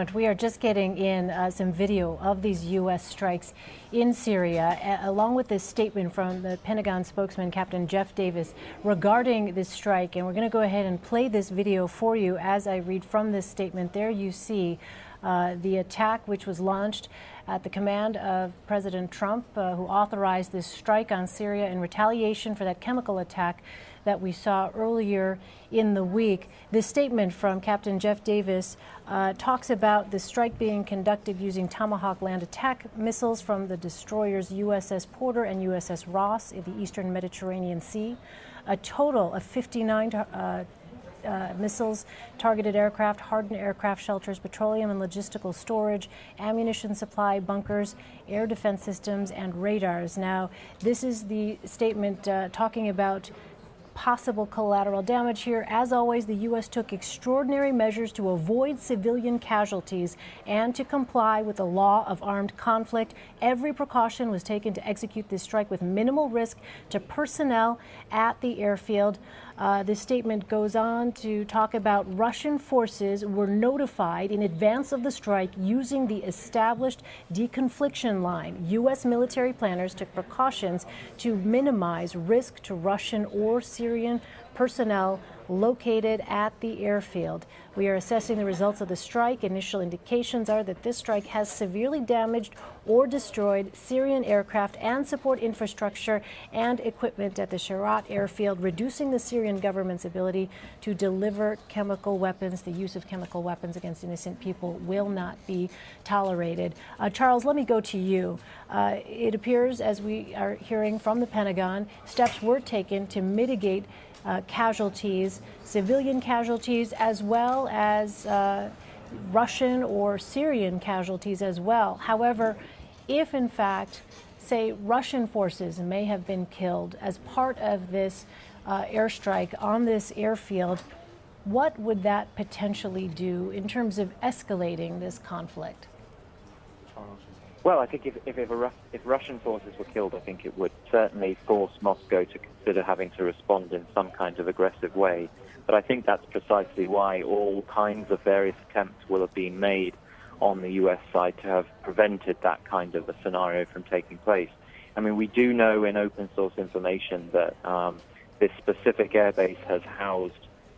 front. We are just getting in some video of these U.S. strikes in Syria, along with this statement from the Pentagon spokesman, Captain Jeff Davis, regarding this strike. And we're going to go ahead and play this video for you as I read from this statement. There you see the attack, which was launched at the command of President Trump, who authorized this strike on Syria in retaliation for that chemical attack that we saw earlier in the week. This statement from Captain Jeff Davis talks about the strike being conducted using Tomahawk land attack missiles from the destroyers USS Porter and USS Ross in the eastern Mediterranean Sea. A total of 59 missiles targeted aircraft, hardened aircraft shelters, petroleum and logistical storage, ammunition supply, bunkers, air defense systems, and radars. Now, this is the statement talking about possible collateral damage here. As always, the U.S. took extraordinary measures to avoid civilian casualties and to comply with the law of armed conflict. Every precaution was taken to execute this strike with minimal risk to personnel at the airfield. This statement goes on to talk about Russian forces were notified in advance of the strike using the established deconfliction line. U.S. military planners took precautions to minimize risk to Russian or Syrian personnel located at the airfield. We are assessing the results of the strike. Initial indications are that this strike has severely damaged or destroyed Syrian aircraft and support infrastructure and equipment at the Sharat airfield, reducing the Syrian government's ability to deliver chemical weapons. The use of chemical weapons against innocent people will not be tolerated. Charles, let me go to you. It appears, as we are hearing from the Pentagon, steps were taken to mitigate casualties, civilian casualties, as well as Russian or Syrian casualties as well. However, if in fact, say, Russian forces may have been killed as part of this airstrike on this airfield, what would that potentially do in terms of escalating this conflict? Well, I think if Russian forces were killed, I think it would certainly force Moscow to consider having to respond in some kind of aggressive way. But I think that's precisely why all kinds of various attempts will have been made on the U.S. side to have prevented that kind of a scenario from taking place. I mean, we do know in open source information that this specific airbase has housed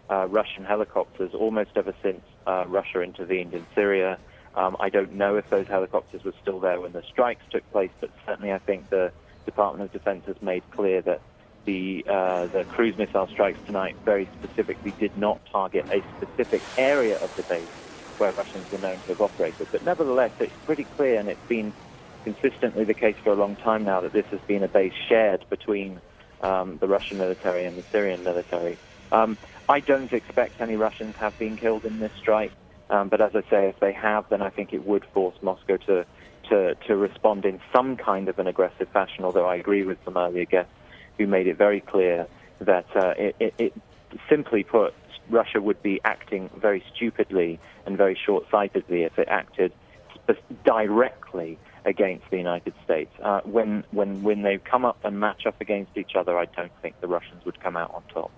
Russian helicopters almost ever since Russia intervened in Syria. I don't know if those helicopters were still there when the strikes took place, but certainly I think the Department of Defense has made clear that the cruise missile strikes tonight very specifically did not target a specific area of the base where Russians were known to have operated. But nevertheless, it's pretty clear, and it's been consistently the case for a long time now, that this has been a base shared between the Russian military and the Syrian military. I don't expect any Russians have been killed in this strike. But as I say, if they have, then I think it would force Moscow to respond in some kind of an aggressive fashion, although I agree with some earlier guests who made it very clear that it simply put, Russia would be acting very stupidly and very short-sightedly if it acted directly against the United States. When they come up and match up against each other, I don't think the Russians would come out on top.